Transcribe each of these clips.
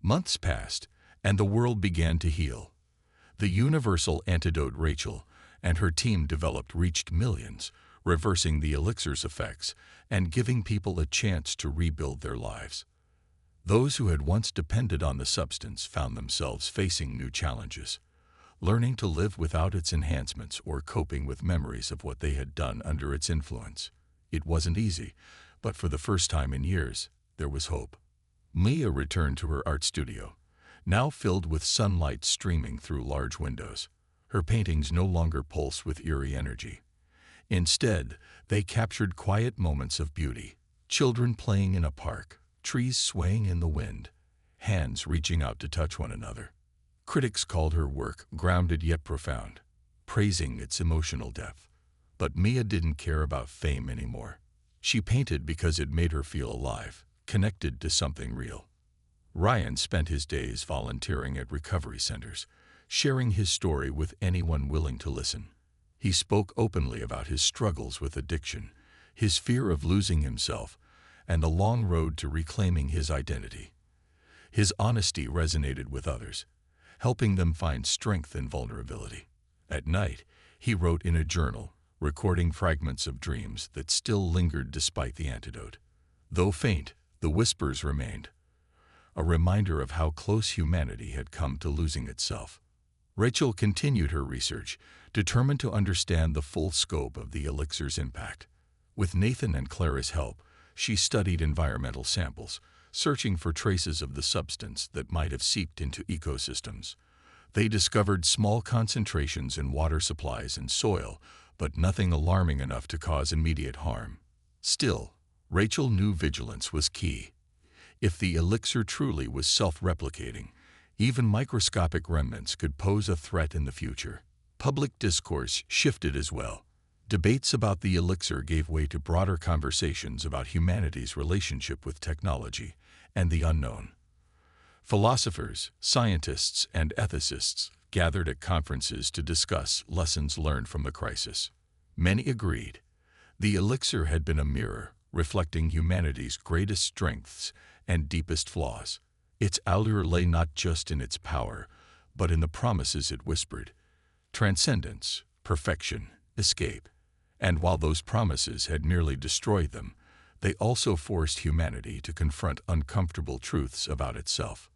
Months passed, and the world began to heal. The universal antidote Rachel and her team developed reached millions, reversing the elixir's effects and giving people a chance to rebuild their lives. Those who had once depended on the substance found themselves facing new challenges, learning to live without its enhancements or coping with memories of what they had done under its influence. It wasn't easy, but for the first time in years, there was hope. Mia returned to her art studio, now filled with sunlight streaming through large windows. Her paintings no longer pulse with eerie energy. Instead, they captured quiet moments of beauty, children playing in a park, trees swaying in the wind, hands reaching out to touch one another. Critics called her work grounded yet profound, praising its emotional depth. But Mia didn't care about fame anymore. She painted because it made her feel alive, connected to something real. Ryan spent his days volunteering at recovery centers, sharing his story with anyone willing to listen. He spoke openly about his struggles with addiction, his fear of losing himself, and the long road to reclaiming his identity. His honesty resonated with others, helping them find strength in vulnerability. At night, he wrote in a journal, recording fragments of dreams that still lingered despite the antidote. Though faint, the whispers remained, a reminder of how close humanity had come to losing itself. Rachel continued her research, determined to understand the full scope of the elixir's impact. With Nathan and Clara's help, she studied environmental samples, searching for traces of the substance that might have seeped into ecosystems. They discovered small concentrations in water supplies and soil, but nothing alarming enough to cause immediate harm. Still, Rachel knew vigilance was key. If the elixir truly was self-replicating, even microscopic remnants could pose a threat in the future. Public discourse shifted as well. Debates about the elixir gave way to broader conversations about humanity's relationship with technology and the unknown. Philosophers, scientists, and ethicists gathered at conferences to discuss lessons learned from the crisis. Many agreed. The elixir had been a mirror, reflecting humanity's greatest strengths and deepest flaws. Its allure lay not just in its power, but in the promises it whispered: transcendence, perfection, escape. And while those promises had nearly destroyed them, they also forced humanity to confront uncomfortable truths about itself.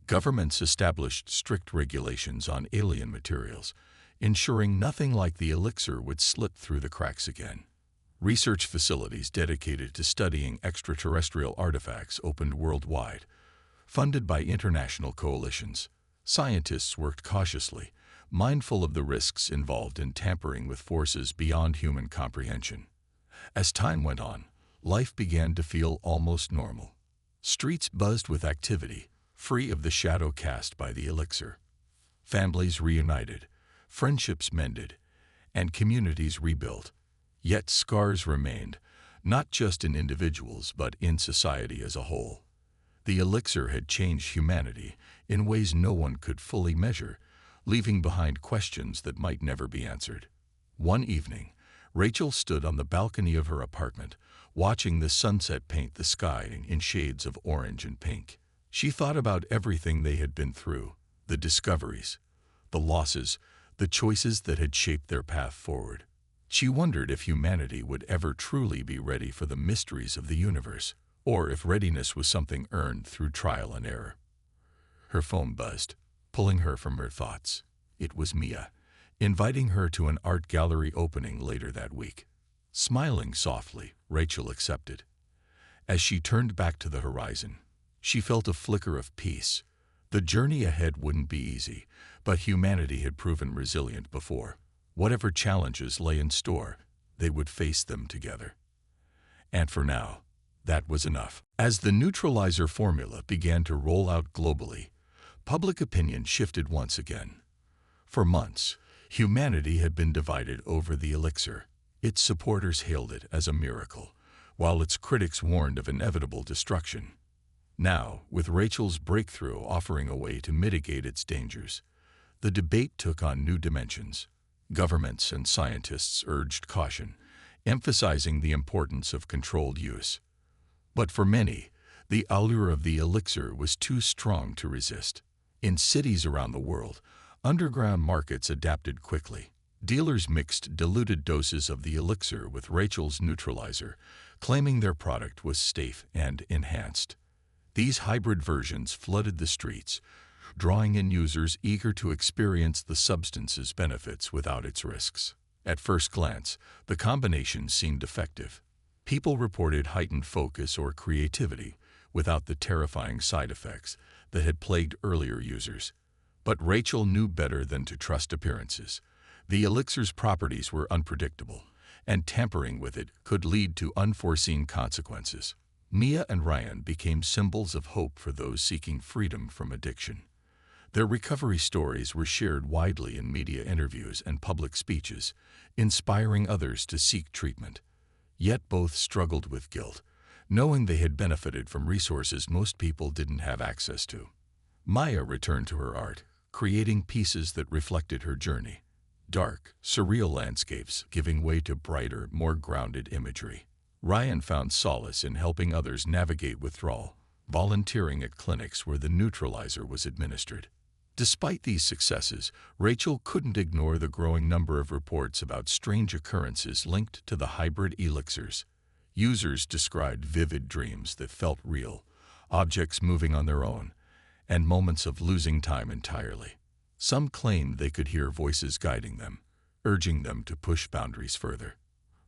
Governments established strict regulations on alien materials, ensuring nothing like the elixir would slip through the cracks again. Research facilities dedicated to studying extraterrestrial artifacts opened worldwide. Funded by international coalitions, scientists worked cautiously, mindful of the risks involved in tampering with forces beyond human comprehension. As time went on, life began to feel almost normal. Streets buzzed with activity, free of the shadow cast by the elixir. Families reunited, friendships mended, and communities rebuilt. Yet scars remained, not just in individuals but in society as a whole. The elixir had changed humanity in ways no one could fully measure, leaving behind questions that might never be answered. One evening, Rachel stood on the balcony of her apartment, watching the sunset paint the sky in shades of orange and pink. She thought about everything they had been through, the discoveries, the losses, the choices that had shaped their path forward. She wondered if humanity would ever truly be ready for the mysteries of the universe, or if readiness was something earned through trial and error. Her phone buzzed, pulling her from her thoughts. It was Mia, inviting her to an art gallery opening later that week. Smiling softly, Rachel accepted. As she turned back to the horizon, she felt a flicker of peace. The journey ahead wouldn't be easy, but humanity had proven resilient before. Whatever challenges lay in store, they would face them together. And for now, that was enough. As the neutralizer formula began to roll out globally, public opinion shifted once again. For months, humanity had been divided over the elixir. Its supporters hailed it as a miracle, while its critics warned of inevitable destruction. Now, with Rachel's breakthrough offering a way to mitigate its dangers, the debate took on new dimensions. Governments and scientists urged caution, emphasizing the importance of controlled use. But for many, The allure of the elixir was too strong to resist. In cities around the world, underground markets adapted quickly. Dealers mixed diluted doses of the elixir with Rachel's neutralizer, claiming their product was safe and enhanced. These hybrid versions flooded the streets, drawing in users eager to experience the substance's benefits without its risks. At first glance, the combination seemed effective. People reported heightened focus or creativity without the terrifying side effects that had plagued earlier users. But Rachel knew better than to trust appearances. The elixir's properties were unpredictable, and tampering with it could lead to unforeseen consequences. Mia and Ryan became symbols of hope for those seeking freedom from addiction. Their recovery stories were shared widely in media interviews and public speeches, inspiring others to seek treatment. Yet both struggled with guilt, knowing they had benefited from resources most people didn't have access to. Maya returned to her art, creating pieces that reflected her journey. Dark, surreal landscapes giving way to brighter, more grounded imagery. Ryan found solace in helping others navigate withdrawal, volunteering at clinics where the neutralizer was administered. Despite these successes, Rachel couldn't ignore the growing number of reports about strange occurrences linked to the hybrid elixirs. Users described vivid dreams that felt real, objects moving on their own, and moments of losing time entirely. Some claimed they could hear voices guiding them, urging them to push boundaries further.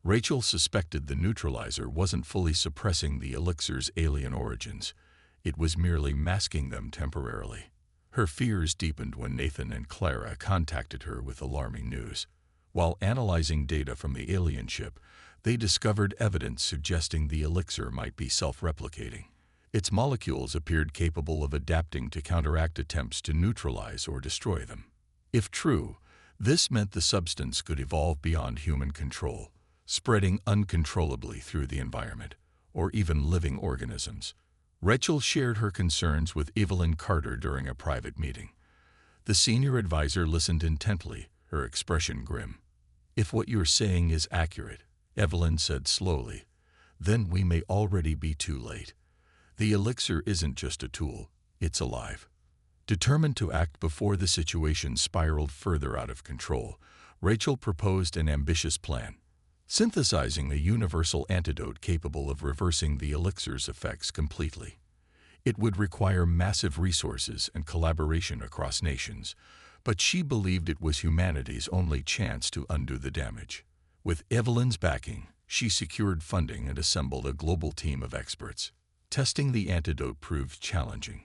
Rachel suspected the neutralizer wasn't fully suppressing the elixir's alien origins. It was merely masking them temporarily. Her fears deepened when Nathan and Clara contacted her with alarming news. While analyzing data from the alien ship, they discovered evidence suggesting the elixir might be self-replicating. Its molecules appeared capable of adapting to counteract attempts to neutralize or destroy them. If true, this meant the substance could evolve beyond human control, spreading uncontrollably through the environment, or even living organisms. Rachel shared her concerns with Evelyn Carter during a private meeting. The senior advisor listened intently, her expression grim. "If what you're saying is accurate," Evelyn said slowly, "then we may already be too late. The elixir isn't just a tool, it's alive." Determined to act before the situation spiraled further out of control, Rachel proposed an ambitious plan: synthesizing a universal antidote capable of reversing the elixir's effects completely. It would require massive resources and collaboration across nations, but she believed it was humanity's only chance to undo the damage. With Evelyn's backing, she secured funding and assembled a global team of experts. Testing the antidote proved challenging.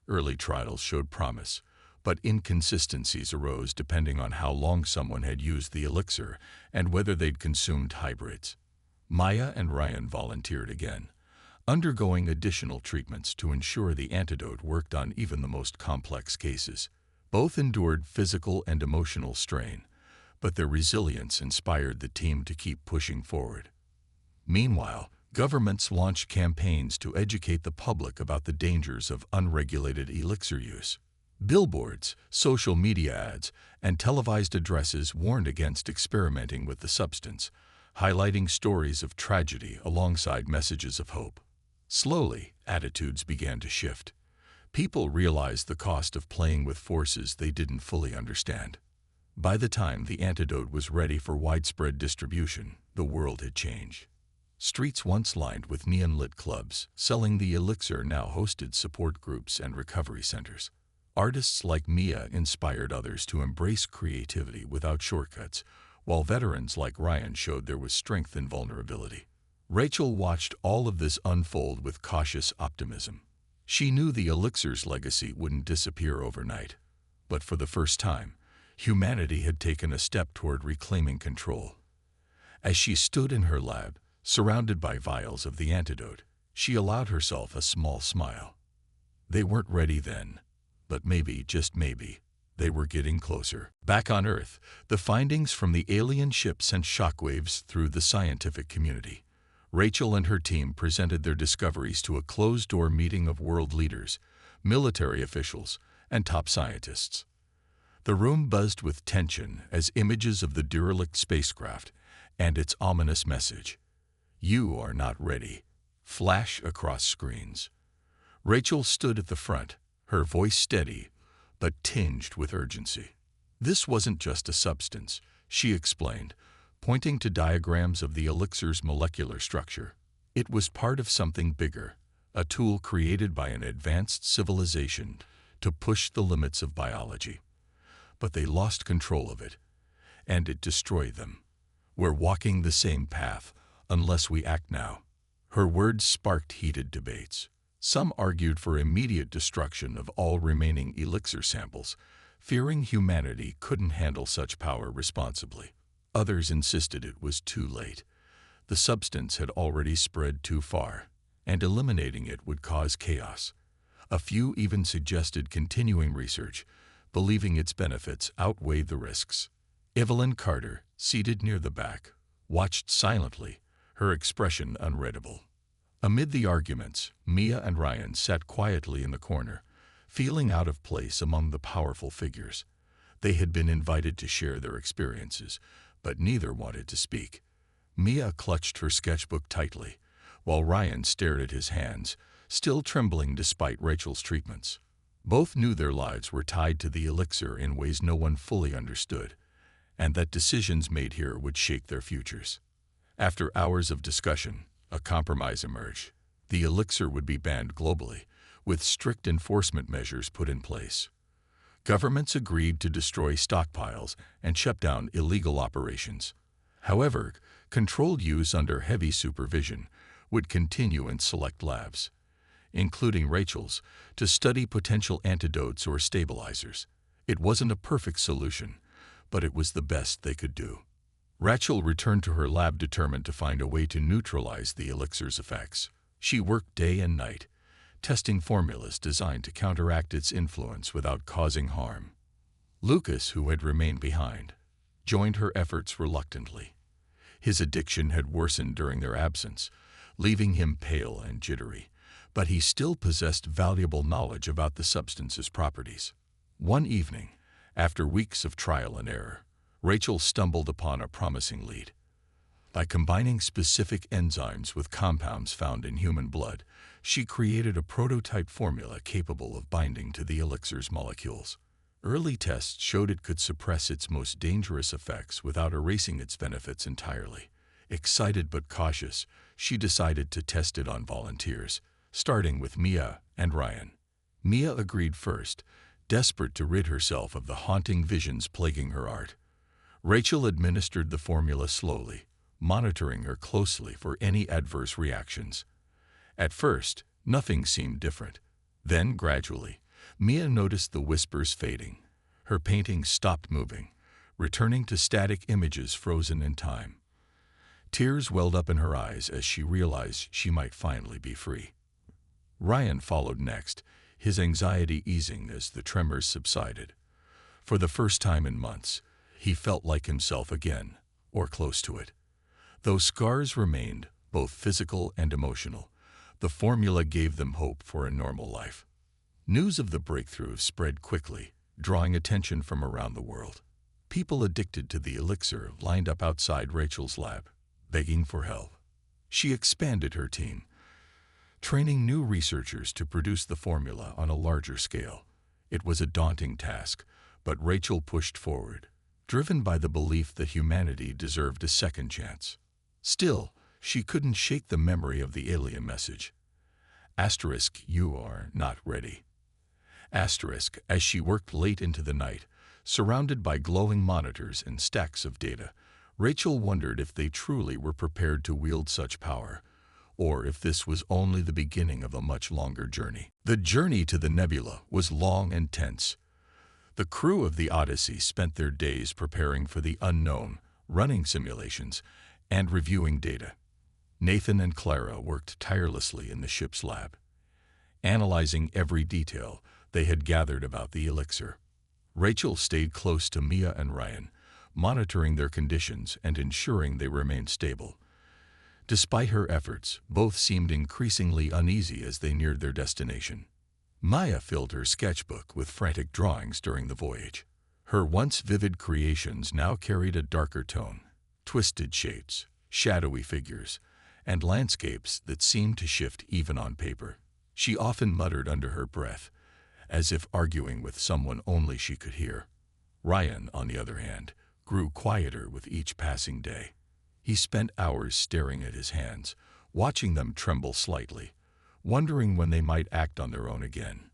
Early trials showed promise, but inconsistencies arose depending on how long someone had used the elixir and whether they'd consumed hybrids. Maya and Ryan volunteered again, undergoing additional treatments to ensure the antidote worked on even the most complex cases. Both endured physical and emotional strain, but their resilience inspired the team to keep pushing forward. Meanwhile, governments launched campaigns to educate the public about the dangers of unregulated elixir use. Billboards, social media ads, and televised addresses warned against experimenting with the substance, highlighting stories of tragedy alongside messages of hope. Slowly, attitudes began to shift. People realized the cost of playing with forces they didn't fully understand. By the time the antidote was ready for widespread distribution, the world had changed. Streets once lined with neon-lit clubs selling the elixir now hosted support groups and recovery centers. Artists like Mia inspired others to embrace creativity without shortcuts, while veterans like Ryan showed there was strength in vulnerability. Rachel watched all of this unfold with cautious optimism. She knew the elixir's legacy wouldn't disappear overnight, but for the first time, humanity had taken a step toward reclaiming control. As she stood in her lab, surrounded by vials of the antidote, she allowed herself a small smile. They weren't ready then, but maybe, just maybe, they were getting closer. Back on Earth, the findings from the alien ship sent shockwaves through the scientific community. Rachel and her team presented their discoveries to a closed-door meeting of world leaders, military officials, and top scientists. The room buzzed with tension as images of the derelict spacecraft and its ominous message, "You are not ready," flash across screens. Rachel stood at the front, her voice steady, but tinged with urgency. This wasn't just a substance, she explained, pointing to diagrams of the elixir's molecular structure. It was part of something bigger, a tool created by an advanced civilization to push the limits of biology. But they lost control of it, and it destroyed them. We're walking the same path, unless we act now. Her words sparked heated debates. Some argued for immediate destruction of all remaining elixir samples, fearing humanity couldn't handle such power responsibly. Others insisted it was too late. The substance had already spread too far, and eliminating it would cause chaos. A few even suggested continuing research, believing its benefits outweighed the risks. Evelyn Carter, seated near the back, watched silently, her expression unreadable. Amid the arguments, Mia and Ryan sat quietly in the corner, feeling out of place among the powerful figures. They had been invited to share their experiences, but neither wanted to speak. Mia clutched her sketchbook tightly, while Ryan stared at his hands, still trembling despite Rachel's treatments. Both knew their lives were tied to the elixir in ways no one fully understood, and that decisions made here would shake their futures. After hours of discussion, a compromise emerged. The elixir would be banned globally, with strict enforcement measures put in place. Governments agreed to destroy stockpiles and shut down illegal operations. However, controlled use under heavy supervision would continue in select labs, including Rachel's, to study potential antidotes or stabilizers. It wasn't a perfect solution, but it was the best they could do. Rachel returned to her lab determined to find a way to neutralize the elixir's effects. She worked day and night, testing formulas designed to counteract its influence without causing harm. Lucas, who had remained behind, joined her efforts reluctantly. His addiction had worsened during their absence, leaving him pale and jittery, but he still possessed valuable knowledge about the substance's properties. One evening, after weeks of trial and error, Rachel stumbled upon a promising lead. By combining specific enzymes with compounds found in human blood, she created a prototype formula capable of binding to the elixir's molecules. Early tests showed it could suppress its most dangerous effects without erasing its benefits entirely. Excited but cautious, she decided to test it on volunteers, starting with Mia and Ryan. Mia agreed first, desperate to rid herself of the haunting visions plaguing her art. Rachel administered the formula slowly, monitoring her closely for any adverse reactions. At first, nothing seemed different. Then, gradually, Mia noticed the whispers fading. Her paintings stopped moving, returning to static images frozen in time. Tears welled up in her eyes as she realized she might finally be free. Ryan followed next, his anxiety easing as the tremors subsided. For the first time in months, he felt like himself again, or close to it. Though scars remained, both physical and emotional, the formula gave them hope for a normal life. News of the breakthrough spread quickly, drawing attention from around the world. People addicted to the elixir lined up outside Rachel's lab, begging for help. She expanded her team, training new researchers to produce the formula on a larger scale. It was a daunting task, but Rachel pushed forward, driven by the belief that humanity deserved a second chance. Still, she couldn't shake the memory of the alien message. *, you are not ready. *, as she worked late into the night, surrounded by glowing monitors and stacks of data, Rachel wondered if they truly were prepared to wield such power, or if this was only the beginning of a much longer journey. The journey to the nebula was long and tense. The crew of the Odyssey spent their days preparing for the unknown, running simulations, and reviewing data. Nathan and Clara worked tirelessly in the ship's lab, analyzing every detail they had gathered about the elixir. Rachel stayed close to Mia and Ryan, monitoring their conditions and ensuring they remained stable. Despite her efforts, both seemed increasingly uneasy as they neared their destination. Maya filled her sketchbook with frantic drawings during the voyage. Her once vivid creations now carried a darker tone, twisted shapes, shadowy figures, and landscapes that seemed to shift even on paper. She often muttered under her breath, as if arguing with someone only she could hear. Ryan, on the other hand, grew quieter with each passing day. He spent hours staring at his hands, watching them tremble slightly, wondering when they might act on their own again.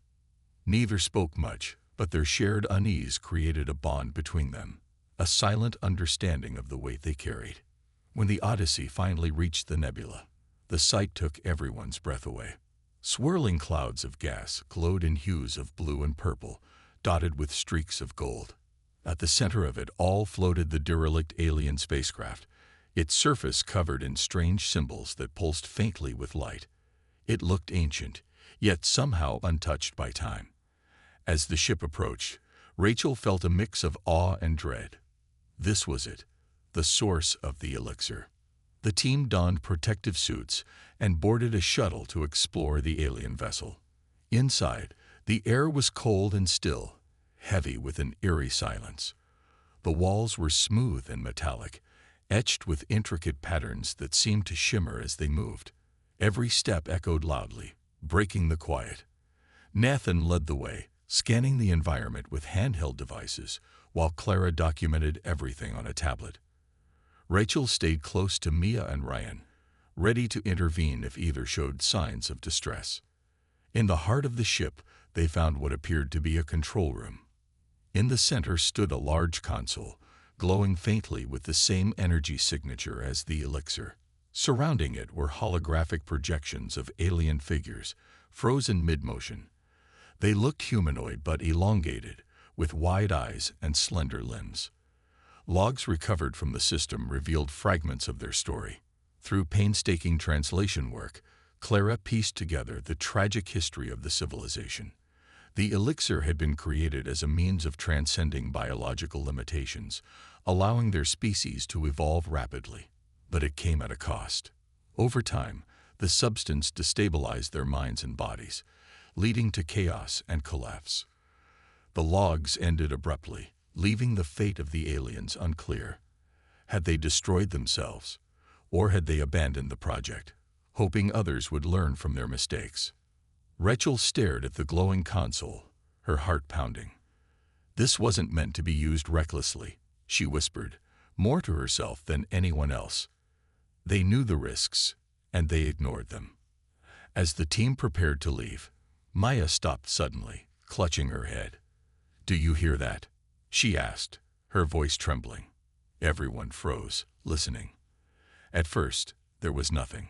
Neither spoke much, but their shared unease created a bond between them, a silent understanding of the weight they carried. When the Odyssey finally reached the nebula, the sight took everyone's breath away. Swirling clouds of gas glowed in hues of blue and purple, dotted with streaks of gold. At the center of it all floated the derelict alien spacecraft, its surface covered in strange symbols that pulsed faintly with light. It looked ancient, yet somehow untouched by time. As the ship approached, Rachel felt a mix of awe and dread. This was it, the source of the elixir. The team donned protective suits and boarded a shuttle to explore the alien vessel. Inside, the air was cold and still, heavy with an eerie silence. The walls were smooth and metallic, etched with intricate patterns that seemed to shimmer as they moved. Every step echoed loudly, breaking the quiet. Nathan led the way, scanning the environment with handheld devices, while Clara documented everything on a tablet. Rachel stayed close to Mia and Ryan, ready to intervene if either showed signs of distress. In the heart of the ship, they found what appeared to be a control room. In the center stood a large console, glowing faintly with the same energy signature as the elixir. Surrounding it were holographic projections of alien figures, frozen mid-motion. They looked humanoid but elongated, with wide eyes and slender limbs. Logs recovered from the system revealed fragments of their story. Through painstaking translation work, Clara pieced together the tragic history of the civilization. The elixir had been created as a means of transcending biological limitations, allowing their species to evolve rapidly. But it came at a cost. Over time, the substance destabilized their minds and bodies, leading to chaos and collapse. The logs ended abruptly, leaving the fate of the aliens unclear. Had they destroyed themselves, or had they abandoned the project, hoping others would learn from their mistakes? Rachel stared at the glowing console, her heart pounding. This wasn't meant to be used recklessly, she whispered, more to herself than anyone else. They knew the risks, and they ignored them. As the team prepared to leave, Maya stopped suddenly, clutching her head. "Do you hear that?" she asked, her voice trembling. Everyone froze, listening. At first, there was nothing.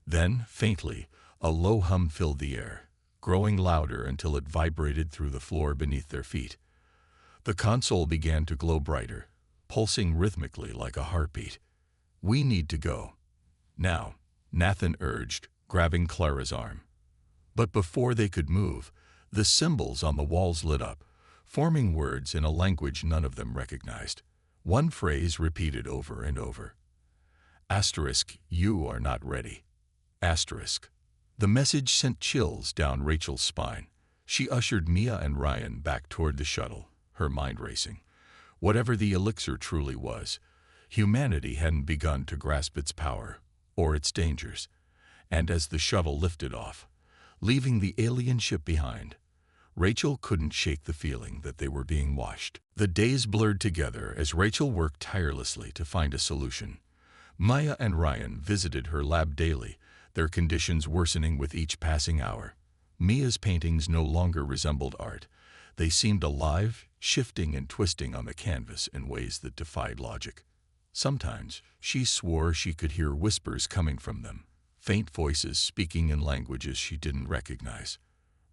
Then, faintly, a low hum filled the air, growing louder until it vibrated through the floor beneath their feet. The console began to glow brighter, pulsing rhythmically like a heartbeat. "We need to go. Now," Nathan urged, grabbing Clara's arm. But before they could move, the symbols on the walls lit up, forming words in a language none of them recognized. One phrase repeated over and over. Asterisk, you are not ready. Asterisk. The message sent chills down Rachel's spine. She ushered Mia and Ryan back toward the shuttle, her mind racing. Whatever the elixir truly was, humanity hadn't begun to grasp its power or its dangers. And as the shuttle lifted off, leaving the alien ship behind, Rachel couldn't shake the feeling that they were being watched. The days blurred together as Rachel worked tirelessly to find a solution. Maya and Ryan visited her lab daily, their conditions worsening with each passing hour. Mia's paintings no longer resembled art. They seemed alive, shifting and twisting on the canvas in ways that defied logic. Sometimes she swore she could hear whispers coming from them, faint voices speaking in languages she didn't recognize.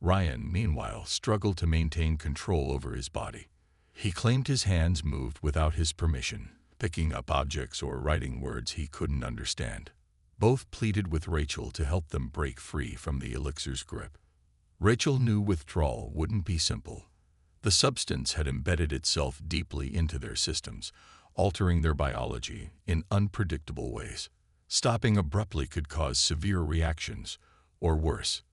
Ryan, meanwhile, struggled to maintain control over his body. He claimed his hands moved without his permission, picking up objects or writing words he couldn't understand. Both pleaded with Rachel to help them break free from the elixir's grip. Rachel knew withdrawal wouldn't be simple. The substance had embedded itself deeply into their systems, altering their biology in unpredictable ways. Stopping abruptly could cause severe reactions, or worse.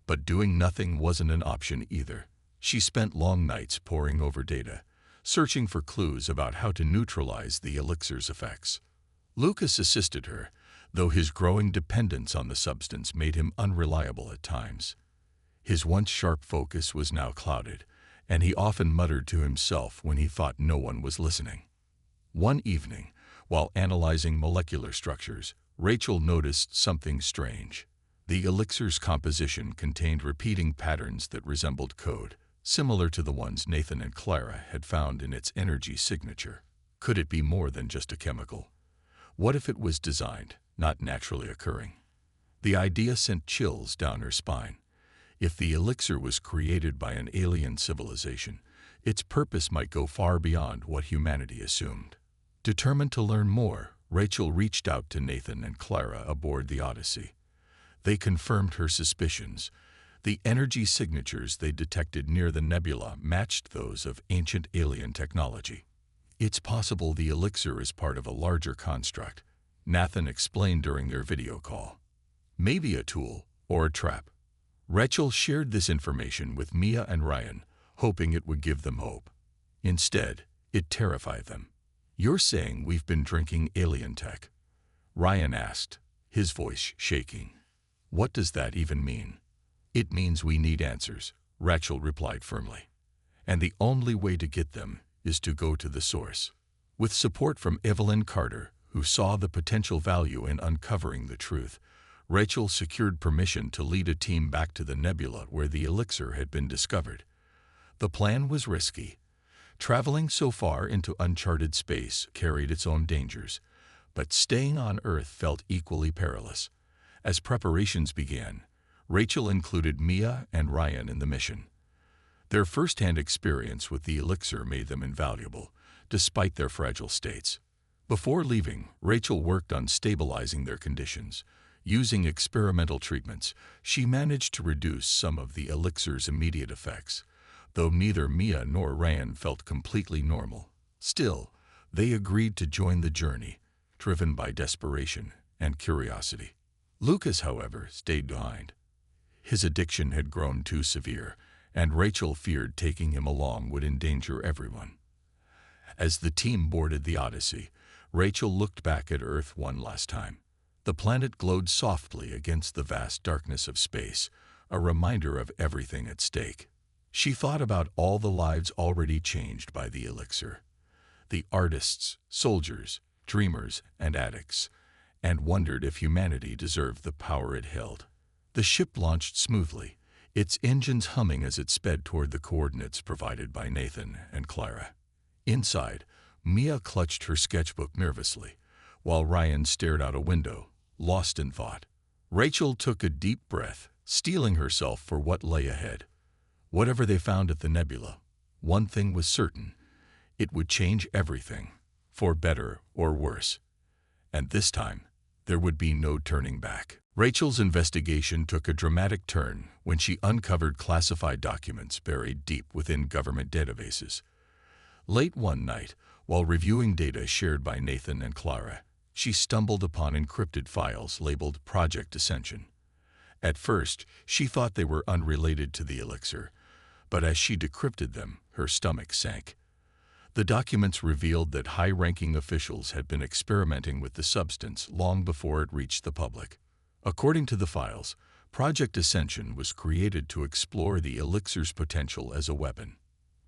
But doing nothing wasn't an option either. She spent long nights poring over data, searching for clues about how to neutralize the elixir's effects. Lucas assisted her, though his growing dependence on the substance made him unreliable at times. His once sharp focus was now clouded, and he often muttered to himself when he thought no one was listening. One evening, while analyzing molecular structures, Rachel noticed something strange. The elixir's composition contained repeating patterns that resembled code, similar to the ones Nathan and Clara had found in its energy signature. Could it be more than just a chemical? What if it was designed, not naturally occurring? The idea sent chills down her spine. If the elixir was created by an alien civilization, its purpose might go far beyond what humanity assumed. Determined to learn more, Rachel reached out to Nathan and Clara aboard the Odyssey. They confirmed her suspicions. The energy signatures they detected near the nebula matched those of ancient alien technology. It's possible the elixir is part of a larger construct, Nathan explained during their video call. Maybe a tool or a trap. Rachel shared this information with Mia and Ryan, hoping it would give them hope. Instead, it terrified them. "You're saying we've been drinking alien tech?" Ryan asked, his voice shaking. "What does that even mean?" "It means we need answers," Rachel replied firmly. "And the only way to get them is to go to the source." With support from Evelyn Carter, who saw the potential value in uncovering the truth, Rachel secured permission to lead a team back to the nebula where the elixir had been discovered. The plan was risky. Traveling so far into uncharted space carried its own dangers, but staying on Earth felt equally perilous. As preparations began, Rachel included Mia and Ryan in the mission. Their first-hand experience with the elixir made them invaluable, despite their fragile states. Before leaving, Rachel worked on stabilizing their conditions. Using experimental treatments, she managed to reduce some of the elixir's immediate effects, though neither Mia nor Ryan felt completely normal. Still, they agreed to join the journey, driven by desperation and curiosity. Lucas, however, stayed behind. His addiction had grown too severe, and Rachel feared taking him along would endanger everyone. As the team boarded the Odyssey, Rachel looked back at Earth one last time. The planet glowed softly against the vast darkness of space, a reminder of everything at stake. She thought about all the lives already changed by the elixir. The artists, soldiers, dreamers, and addicts, and wondered if humanity deserved the power it held. The ship launched smoothly, its engines humming as it sped toward the coordinates provided by Nathan and Clara. Inside, Mia clutched her sketchbook nervously, while Ryan stared out a window, lost in thought. Rachel took a deep breath, steeling herself for what lay ahead. Whatever they found at the nebula, one thing was certain: it would change everything, for better or worse. And this time, there would be no turning back. Rachel's investigation took a dramatic turn when she uncovered classified documents buried deep within government databases. Late one night, while reviewing data shared by Nathan and Clara, she stumbled upon encrypted files labeled Project Ascension. At first, she thought they were unrelated to the elixir, but as she decrypted them, her stomach sank. The documents revealed that high-ranking officials had been experimenting with the substance long before it reached the public. According to the files, Project Ascension was created to explore the elixir's potential as a weapon.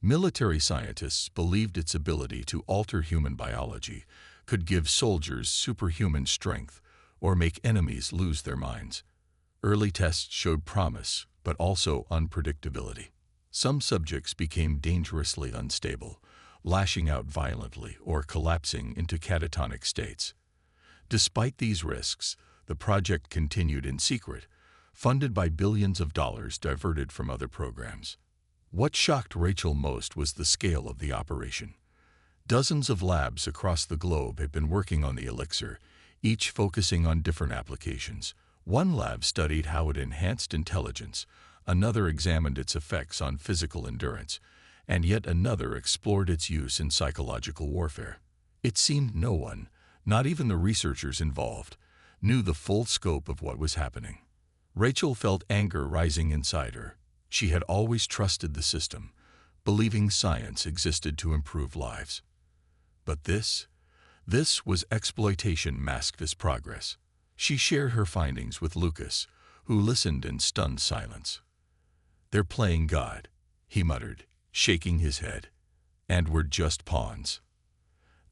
Military scientists believed its ability to alter human biology could give soldiers superhuman strength or make enemies lose their minds. Early tests showed promise, but also unpredictability. Some subjects became dangerously unstable, lashing out violently or collapsing into catatonic states. Despite these risks, the project continued in secret, funded by billions of dollars diverted from other programs. What shocked Rachel most was the scale of the operation. Dozens of labs across the globe had been working on the elixir, each focusing on different applications. One lab studied how it enhanced intelligence, another examined its effects on physical endurance, and yet another explored its use in psychological warfare. It seemed no one, not even the researchers involved, knew the full scope of what was happening. Rachel felt anger rising inside her. She had always trusted the system, believing science existed to improve lives. But this was exploitation masked as progress. She shared her findings with Lucas, who listened in stunned silence. "They're playing God," he muttered, shaking his head. "And we're just pawns."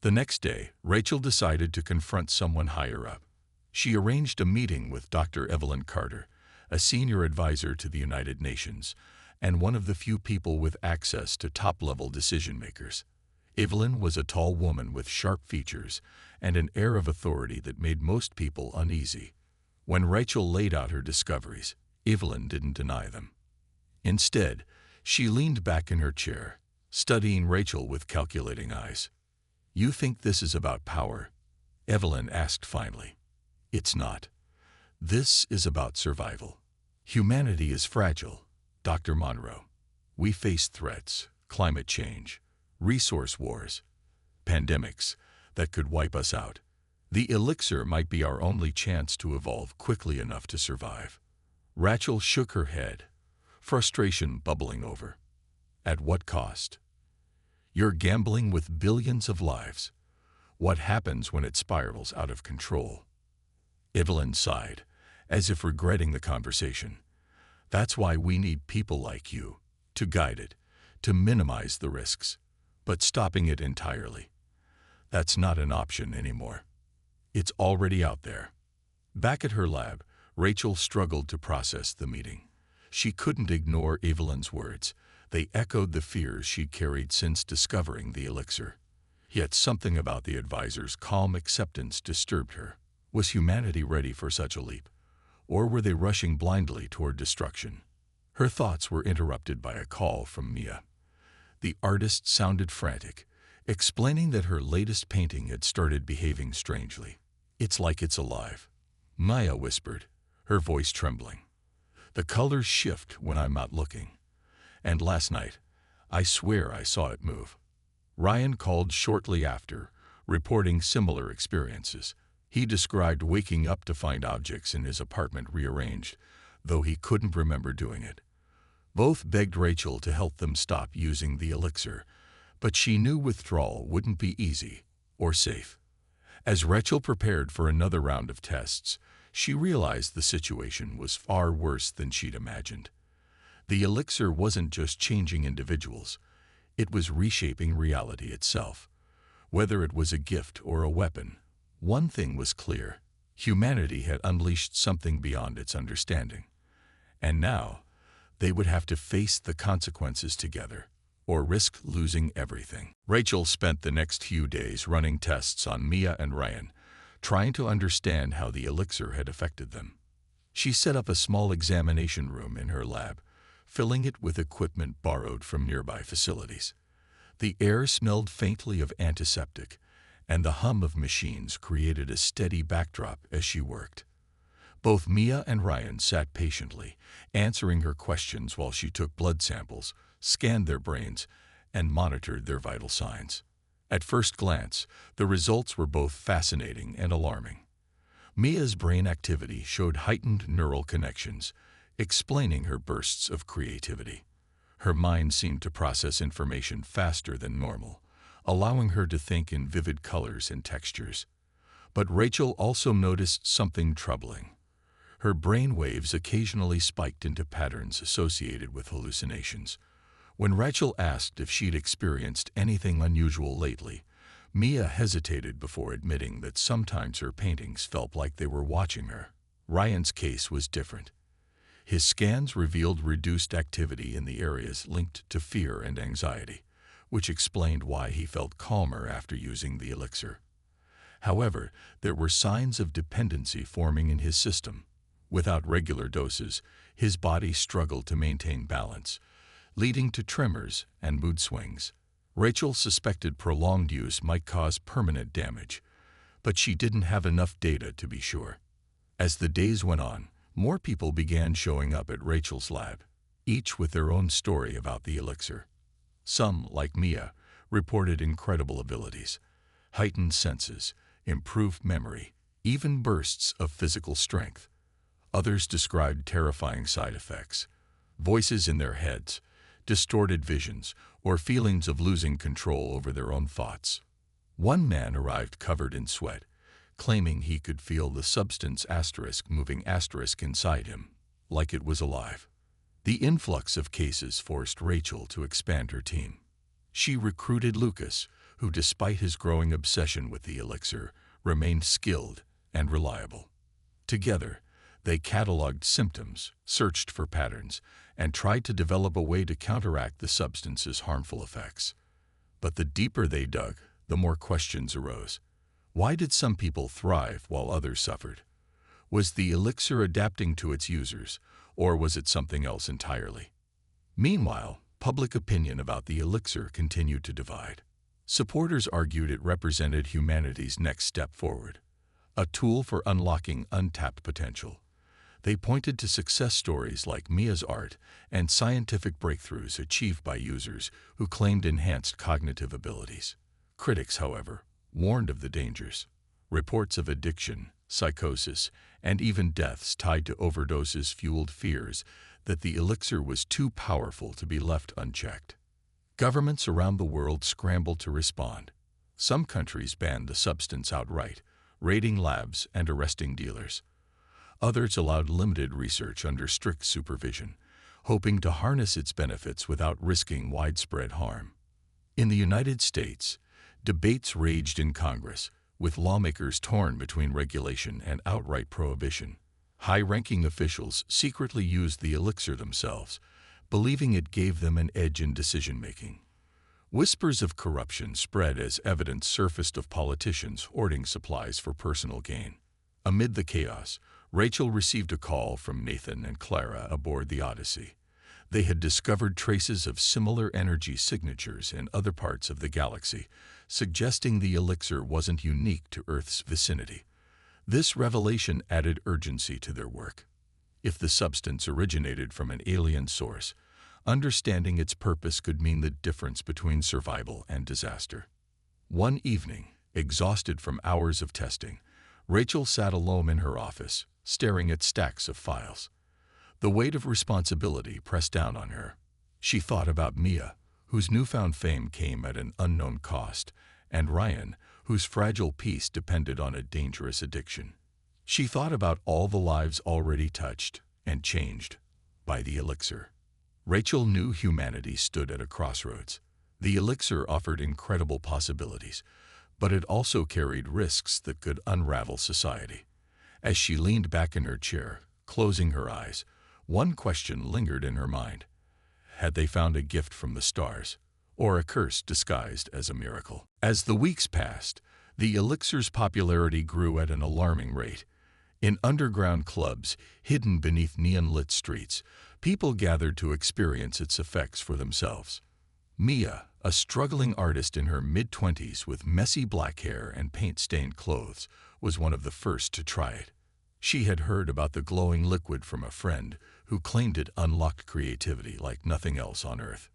The next day, Rachel decided to confront someone higher up. She arranged a meeting with Dr. Evelyn Carter, a senior advisor to the United Nations, and one of the few people with access to top-level decision-makers. Evelyn was a tall woman with sharp features and an air of authority that made most people uneasy. When Rachel laid out her discoveries, Evelyn didn't deny them. Instead, she leaned back in her chair, studying Rachel with calculating eyes. "You think this is about power?" Evelyn asked finally. "It's not. This is about survival. Humanity is fragile, Dr. Monroe. We face threats, climate change, resource wars, pandemics that could wipe us out. The elixir might be our only chance to evolve quickly enough to survive." Rachel shook her head, frustration bubbling over. "At what cost? You're gambling with billions of lives. What happens when it spirals out of control?" Evelyn sighed, as if regretting the conversation. "That's why we need people like you, to guide it, to minimize the risks. But stopping it entirely, that's not an option anymore. It's already out there." Back at her lab, Rachel struggled to process the meeting. She couldn't ignore Evelyn's words. They echoed the fears she'd carried since discovering the elixir. Yet something about the advisor's calm acceptance disturbed her. Was humanity ready for such a leap? Or were they rushing blindly toward destruction? Her thoughts were interrupted by a call from Mia. The artist sounded frantic, explaining that her latest painting had started behaving strangely. "It's like it's alive," Maya whispered, her voice trembling. "The colors shift when I'm not looking. And last night, I swear I saw it move." Ryan called shortly after, reporting similar experiences. He described waking up to find objects in his apartment rearranged, though he couldn't remember doing it. Both begged Rachel to help them stop using the elixir, but she knew withdrawal wouldn't be easy or safe. As Rachel prepared for another round of tests, she realized the situation was far worse than she'd imagined. The elixir wasn't just changing individuals, it was reshaping reality itself. Whether it was a gift or a weapon, one thing was clear: humanity had unleashed something beyond its understanding. And now, they would have to face the consequences together, or risk losing everything. Rachel spent the next few days running tests on Mia and Ryan, trying to understand how the elixir had affected them. She set up a small examination room in her lab, filling it with equipment borrowed from nearby facilities. The air smelled faintly of antiseptic, and the hum of machines created a steady backdrop as she worked. Both Mia and Ryan sat patiently, answering her questions while she took blood samples, scanned their brains, and monitored their vital signs. At first glance, the results were both fascinating and alarming. Mia's brain activity showed heightened neural connections, explaining her bursts of creativity. Her mind seemed to process information faster than normal, allowing her to think in vivid colors and textures. But Rachel also noticed something troubling. Her brain waves occasionally spiked into patterns associated with hallucinations. When Rachel asked if she'd experienced anything unusual lately, Mia hesitated before admitting that sometimes her paintings felt like they were watching her. Ryan's case was different. His scans revealed reduced activity in the areas linked to fear and anxiety, which explained why he felt calmer after using the elixir. However, there were signs of dependency forming in his system. Without regular doses, his body struggled to maintain balance, leading to tremors and mood swings. Rachel suspected prolonged use might cause permanent damage, but she didn't have enough data to be sure. As the days went on, more people began showing up at Rachel's lab, each with their own story about the elixir. Some, like Mia, reported incredible abilities, heightened senses, improved memory, even bursts of physical strength. Others described terrifying side effects, voices in their heads, distorted visions, or feelings of losing control over their own thoughts. One man arrived covered in sweat, claiming he could feel the substance ** moving * inside him, like it was alive. The influx of cases forced Rachel to expand her team. She recruited Lucas, who, despite his growing obsession with the elixir, remained skilled and reliable. Together, they cataloged symptoms, searched for patterns, and tried to develop a way to counteract the substance's harmful effects. But the deeper they dug, the more questions arose. Why did some people thrive while others suffered? Was the elixir adapting to its users, or was it something else entirely? Meanwhile, public opinion about the elixir continued to divide. Supporters argued it represented humanity's next step forward, a tool for unlocking untapped potential. They pointed to success stories like Mia's art and scientific breakthroughs achieved by users who claimed enhanced cognitive abilities. Critics, however, warned of the dangers. Reports of addiction, psychosis, and even deaths tied to overdoses fueled fears that the elixir was too powerful to be left unchecked. Governments around the world scrambled to respond. Some countries banned the substance outright, raiding labs and arresting dealers. Others allowed limited research under strict supervision, hoping to harness its benefits without risking widespread harm. In the United States, debates raged in Congress, with lawmakers torn between regulation and outright prohibition. High-ranking officials secretly used the elixir themselves, believing it gave them an edge in decision-making. Whispers of corruption spread as evidence surfaced of politicians hoarding supplies for personal gain. Amid the chaos, Rachel received a call from Nathan and Clara aboard the Odyssey. They had discovered traces of similar energy signatures in other parts of the galaxy, suggesting the elixir wasn't unique to Earth's vicinity. This revelation added urgency to their work. If the substance originated from an alien source, understanding its purpose could mean the difference between survival and disaster. One evening, exhausted from hours of testing, Rachel sat alone in her office, staring at stacks of files. The weight of responsibility pressed down on her. She thought about Mia, whose newfound fame came at an unknown cost, and Ryan, whose fragile peace depended on a dangerous addiction. She thought about all the lives already touched and changed by the elixir. Rachel knew humanity stood at a crossroads. The elixir offered incredible possibilities, but it also carried risks that could unravel society. As she leaned back in her chair, closing her eyes, one question lingered in her mind. Had they found a gift from the stars, or a curse disguised as a miracle? As the weeks passed, the elixir's popularity grew at an alarming rate. In underground clubs, hidden beneath neon-lit streets, people gathered to experience its effects for themselves. Mia, a struggling artist in her mid-20s with messy black hair and paint-stained clothes, was one of the first to try it. She had heard about the glowing liquid from a friend who claimed it unlocked creativity like nothing else on Earth.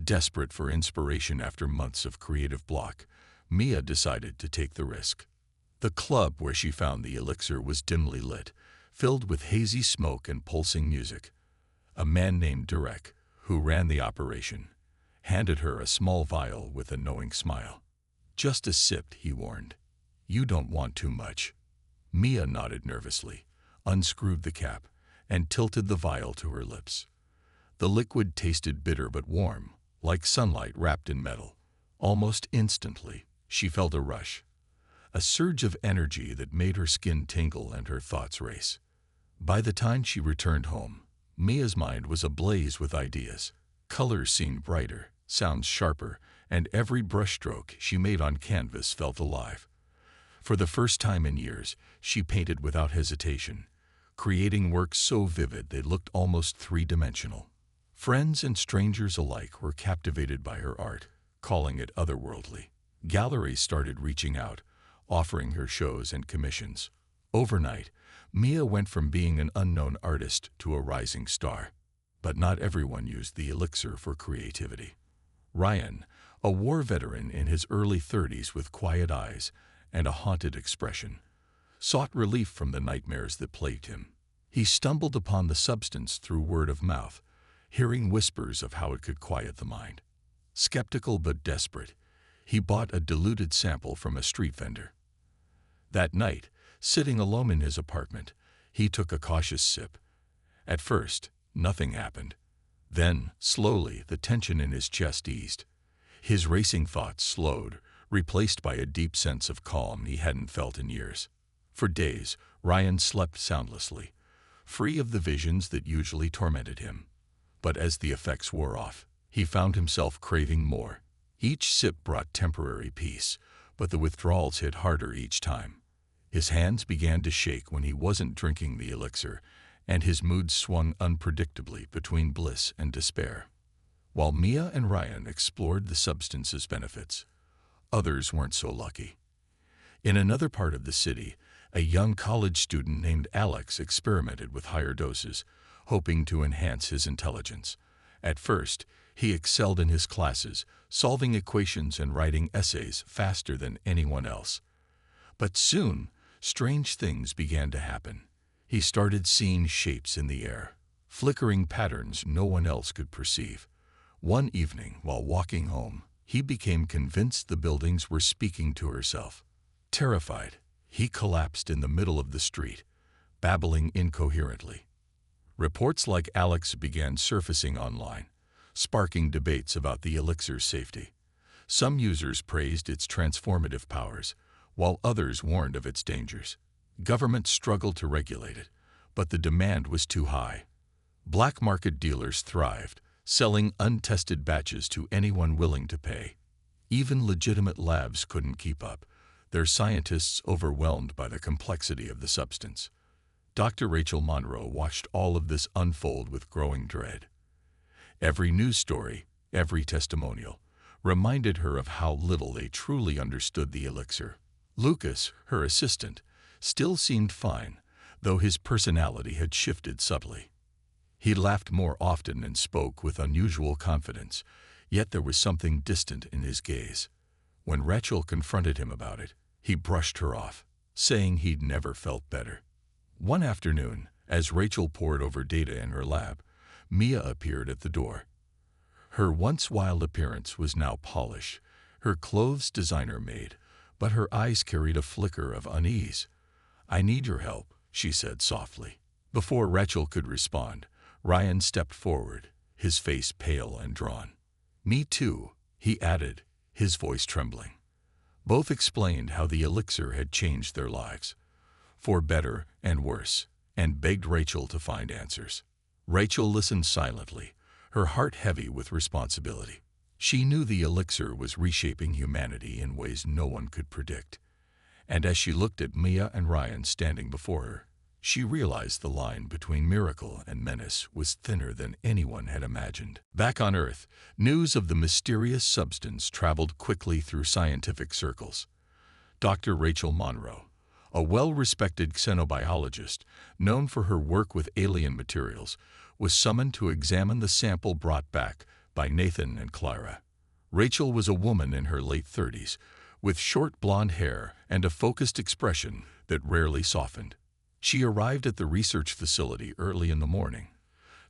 Desperate for inspiration after months of creative block, Mia decided to take the risk. The club where she found the elixir was dimly lit, filled with hazy smoke and pulsing music. A man named Derek, who ran the operation, handed her a small vial with a knowing smile. "Just a sip," he warned. "You don't want too much." Mia nodded nervously, unscrewed the cap, and tilted the vial to her lips. The liquid tasted bitter but warm, like sunlight wrapped in metal. Almost instantly, she felt a rush, a surge of energy that made her skin tingle and her thoughts race. By the time she returned home, Mia's mind was ablaze with ideas. Colors seemed brighter, sounds sharper, and every brushstroke she made on canvas felt alive. For the first time in years, she painted without hesitation, creating works so vivid they looked almost three-dimensional. Friends and strangers alike were captivated by her art, calling it otherworldly. Galleries started reaching out, offering her shows and commissions. Overnight, Mia went from being an unknown artist to a rising star. But not everyone used the elixir for creativity. Ryan, a war veteran in his early 30s with quiet eyes and a haunted expression, sought relief from the nightmares that plagued him. He stumbled upon the substance through word of mouth, hearing whispers of how it could quiet the mind. Skeptical but desperate, he bought a diluted sample from a street vendor. That night, sitting alone in his apartment, he took a cautious sip. At first, nothing happened. Then, slowly, the tension in his chest eased. His racing thoughts slowed, replaced by a deep sense of calm he hadn't felt in years. For days, Ryan slept soundlessly, free of the visions that usually tormented him. But as the effects wore off, he found himself craving more. Each sip brought temporary peace, but the withdrawals hit harder each time. His hands began to shake when he wasn't drinking the elixir, and his mood swung unpredictably between bliss and despair. While Mia and Ryan explored the substance's benefits, others weren't so lucky. In another part of the city, a young college student named Alex experimented with higher doses, hoping to enhance his intelligence. At first, he excelled in his classes, solving equations and writing essays faster than anyone else. But soon, strange things began to happen. He started seeing shapes in the air, flickering patterns no one else could perceive. One evening, while walking home, he became convinced the buildings were speaking to herself. Terrified, he collapsed in the middle of the street, babbling incoherently. Reports like Alex began surfacing online, sparking debates about the elixir's safety. Some users praised its transformative powers, while others warned of its dangers. Governments struggled to regulate it, but the demand was too high. Black market dealers thrived, selling untested batches to anyone willing to pay. Even legitimate labs couldn't keep up, their scientists overwhelmed by the complexity of the substance. Dr. Rachel Monroe watched all of this unfold with growing dread. Every news story, every testimonial, reminded her of how little they truly understood the elixir. Lucas, her assistant, still seemed fine, though his personality had shifted subtly. He laughed more often and spoke with unusual confidence, yet there was something distant in his gaze. When Rachel confronted him about it, he brushed her off, saying he'd never felt better. One afternoon, as Rachel pored over data in her lab, Mia appeared at the door. Her once wild appearance was now polished, her clothes designer-made, but her eyes carried a flicker of unease. "I need your help," she said softly. Before Rachel could respond, Ryan stepped forward, his face pale and drawn. "Me too," he added, his voice trembling. Both explained how the elixir had changed their lives, for better and worse, and begged Rachel to find answers. Rachel listened silently, her heart heavy with responsibility. She knew the elixir was reshaping humanity in ways no one could predict. And as she looked at Mia and Ryan standing before her, she realized the line between miracle and menace was thinner than anyone had imagined. Back on Earth, news of the mysterious substance traveled quickly through scientific circles. Dr. Rachel Monroe, a well-respected xenobiologist known for her work with alien materials, was summoned to examine the sample brought back by Nathan and Clara. Rachel was a woman in her late 30s, with short blonde hair and a focused expression that rarely softened. She arrived at the research facility early in the morning,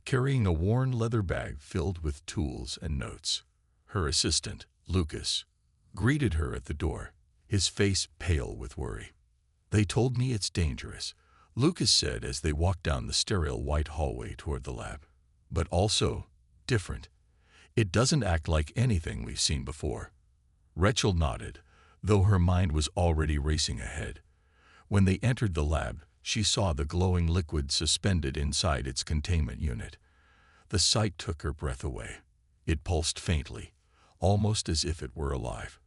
carrying a worn leather bag filled with tools and notes. Her assistant, Lucas, greeted her at the door, his face pale with worry. "They told me it's dangerous," Lucas said as they walked down the sterile white hallway toward the lab. "But also different. It doesn't act like anything we've seen before." Rachel nodded, though her mind was already racing ahead. When they entered the lab, she saw the glowing liquid suspended inside its containment unit. The sight took her breath away. It pulsed faintly, almost as if it were alive.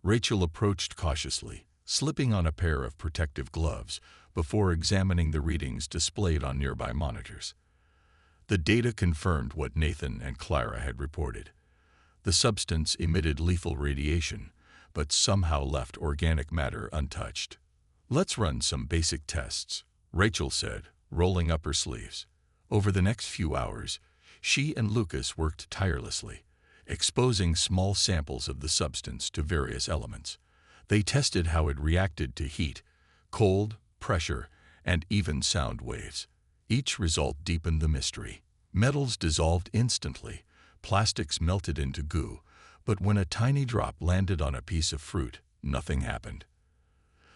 Rachel approached cautiously, slipping on a pair of protective gloves before examining the readings displayed on nearby monitors. The data confirmed what Nathan and Clara had reported. The substance emitted lethal radiation, but somehow left organic matter untouched. "Let's run some basic tests," Rachel said, rolling up her sleeves. Over the next few hours, she and Lucas worked tirelessly, exposing small samples of the substance to various elements. They tested how it reacted to heat, cold, pressure, and even sound waves. Each result deepened the mystery. Metals dissolved instantly, plastics melted into goo, but when a tiny drop landed on a piece of fruit, nothing happened.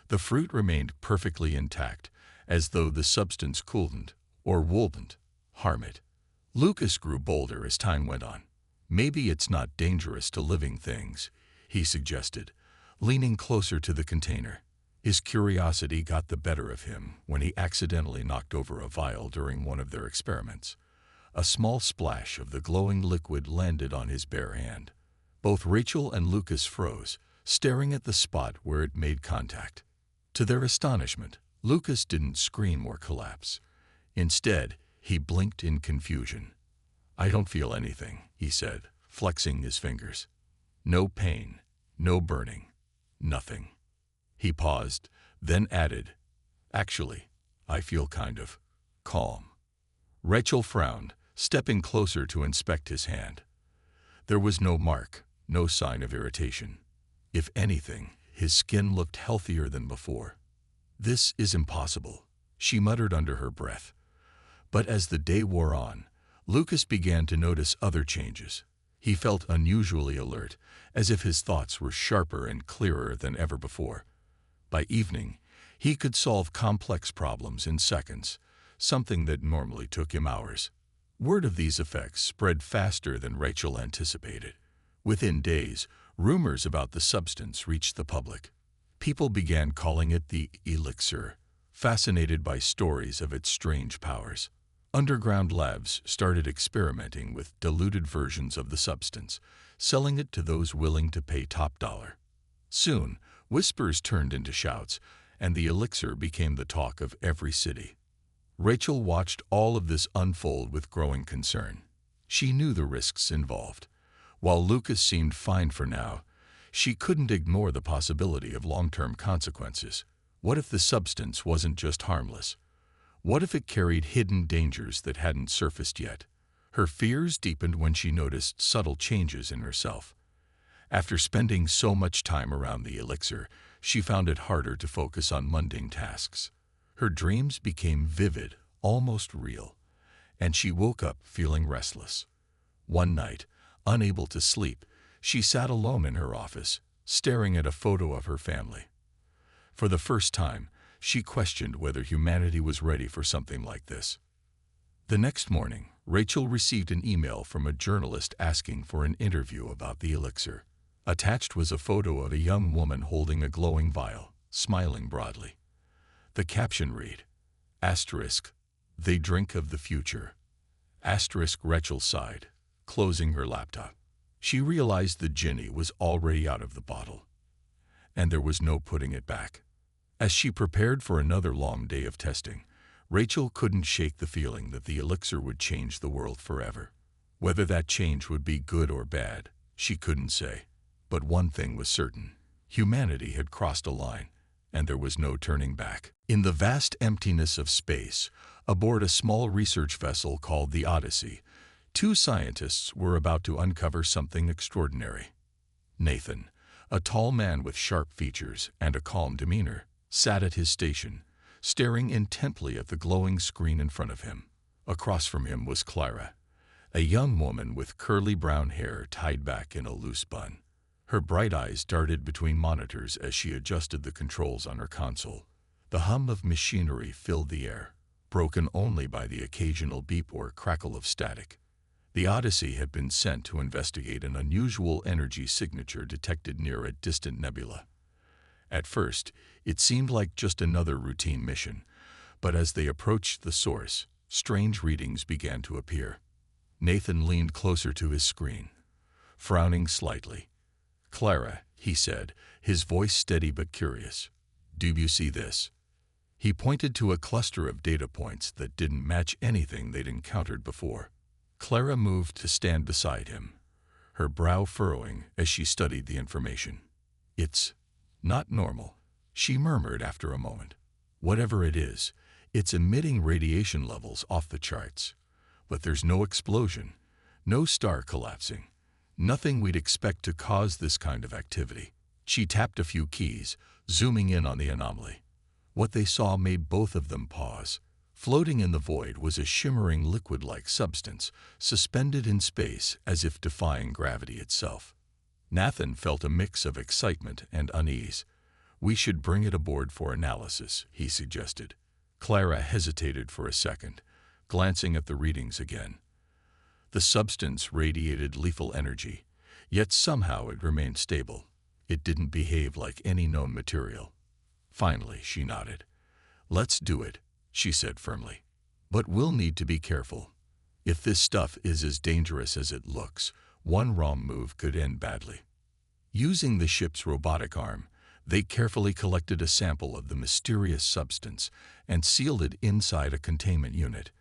The fruit remained perfectly intact, as though the substance couldn't, or wouldn't, harm it. Lucas grew bolder as time went on. Maybe it's not dangerous to living things, he suggested, leaning closer to the container. His curiosity got the better of him when he accidentally knocked over a vial during one of their experiments. A small splash of the glowing liquid landed on his bare hand. Both Rachel and Lucas froze, staring at the spot where it made contact. To their astonishment, Lucas didn't scream or collapse. Instead, he blinked in confusion. "I don't feel anything," he said, flexing his fingers. "No pain, no burning, nothing." He paused, then added, "Actually, I feel kind of calm." Rachel frowned, stepping closer to inspect his hand. There was no mark, no sign of irritation. If anything, his skin looked healthier than before. "This is impossible," she muttered under her breath. But as the day wore on, Lucas began to notice other changes. He felt unusually alert, as if his thoughts were sharper and clearer than ever before. By evening, he could solve complex problems in seconds, something that normally took him hours. Word of these effects spread faster than Rachel anticipated. Within days, rumors about the substance reached the public. People began calling it the elixir, fascinated by stories of its strange powers. Underground labs started experimenting with diluted versions of the substance, selling it to those willing to pay top dollar. Soon, whispers turned into shouts, and the elixir became the talk of every city. Rachel watched all of this unfold with growing concern. She knew the risks involved. While Lucas seemed fine for now, she couldn't ignore the possibility of long-term consequences. What if the substance wasn't just harmless? What if it carried hidden dangers that hadn't surfaced yet? Her fears deepened when she noticed subtle changes in herself. After spending so much time around the elixir, she found it harder to focus on mundane tasks. Her dreams became vivid, almost real, and she woke up feeling restless. One night, unable to sleep, she sat alone in her office, staring at a photo of her family. For the first time, she questioned whether humanity was ready for something like this. The next morning, Rachel received an email from a journalist asking for an interview about the elixir. Attached was a photo of a young woman holding a glowing vial, smiling broadly. The caption read, "Asterisk, they drink of the future." Asterisk. Rachel sighed, closing her laptop. She realized the genie was already out of the bottle, and there was no putting it back. As she prepared for another long day of testing, Rachel couldn't shake the feeling that the elixir would change the world forever. Whether that change would be good or bad, she couldn't say. But one thing was certain: humanity had crossed a line, and there was no turning back. In the vast emptiness of space, aboard a small research vessel called the Odyssey, two scientists were about to uncover something extraordinary. Nathan, a tall man with sharp features and a calm demeanor, sat at his station, staring intently at the glowing screen in front of him. Across from him was Clara, a young woman with curly brown hair tied back in a loose bun. Her bright eyes darted between monitors as she adjusted the controls on her console. The hum of machinery filled the air, broken only by the occasional beep or crackle of static. The Odyssey had been sent to investigate an unusual energy signature detected near a distant nebula. At first, it seemed like just another routine mission, but as they approached the source, strange readings began to appear. Nathan leaned closer to his screen, frowning slightly. "Clara," he said, his voice steady but curious, "do you see this?" He pointed to a cluster of data points that didn't match anything they'd encountered before. Clara moved to stand beside him, her brow furrowing as she studied the information. "It's not normal," she murmured after a moment. "Whatever it is, it's emitting radiation levels off the charts. But there's no explosion, no star collapsing, nothing we'd expect to cause this kind of activity." She tapped a few keys, zooming in on the anomaly. What they saw made both of them pause. Floating in the void was a shimmering liquid-like substance, suspended in space as if defying gravity itself. Nathan felt a mix of excitement and unease. "We should bring it aboard for analysis," he suggested. Clara hesitated for a second, glancing at the readings again. The substance radiated lethal energy, yet somehow it remained stable. It didn't behave like any known material. Finally, she nodded. "Let's do it," she said firmly. "But we'll need to be careful. If this stuff is as dangerous as it looks, one wrong move could end badly." Using the ship's robotic arm, they carefully collected a sample of the mysterious substance and sealed it inside a containment unit.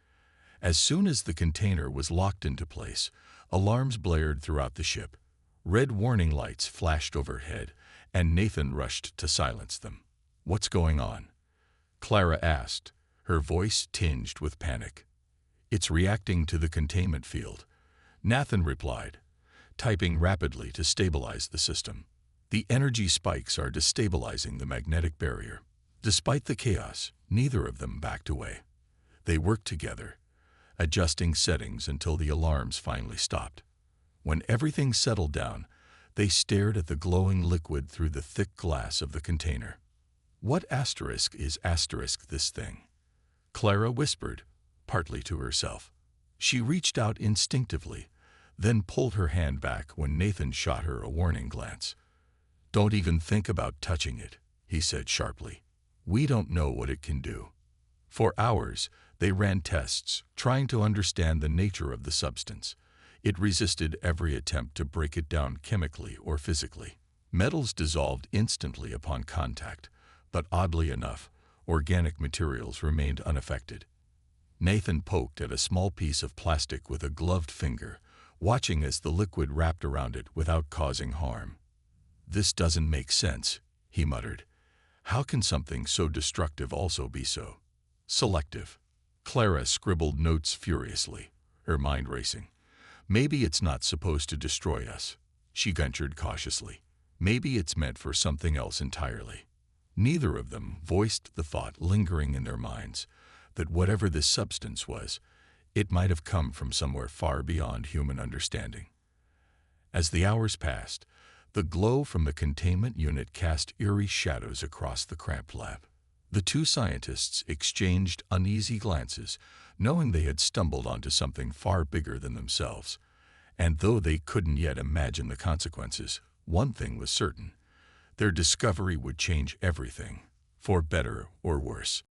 As soon as the container was locked into place, alarms blared throughout the ship. Red warning lights flashed overhead, and Nathan rushed to silence them. "What's going on?" Clara asked, her voice tinged with panic. "It's reacting to the containment field," Nathan replied, typing rapidly to stabilize the system. "The energy spikes are destabilizing the magnetic barrier." Despite the chaos, neither of them backed away. They worked together, adjusting settings until the alarms finally stopped. When everything settled down, they stared at the glowing liquid through the thick glass of the container. "What asterisk is asterisk this thing?" Clara whispered, partly to herself. She reached out instinctively, then pulled her hand back when Nathan shot her a warning glance. "Don't even think about touching it," he said sharply. "We don't know what it can do." For hours, they ran tests, trying to understand the nature of the substance. It resisted every attempt to break it down chemically or physically. Metals dissolved instantly upon contact, but oddly enough, organic materials remained unaffected. Nathan poked at a small piece of plastic with a gloved finger, watching as the liquid wrapped around it without causing harm. "This doesn't make sense," he muttered. "How can something so destructive also be so selective?" Clara scribbled notes furiously, her mind racing. "Maybe it's not supposed to destroy us," she ventured cautiously. "Maybe it's meant for something else entirely." Neither of them voiced the thought lingering in their minds that whatever this substance was, it might have come from somewhere far beyond human understanding. As the hours passed, the glow from the containment unit cast eerie shadows across the cramped lab. The two scientists exchanged uneasy glances, knowing they had stumbled onto something far bigger than themselves. And though they couldn't yet imagine the consequences, one thing was certain: their discovery would change everything, for better or worse.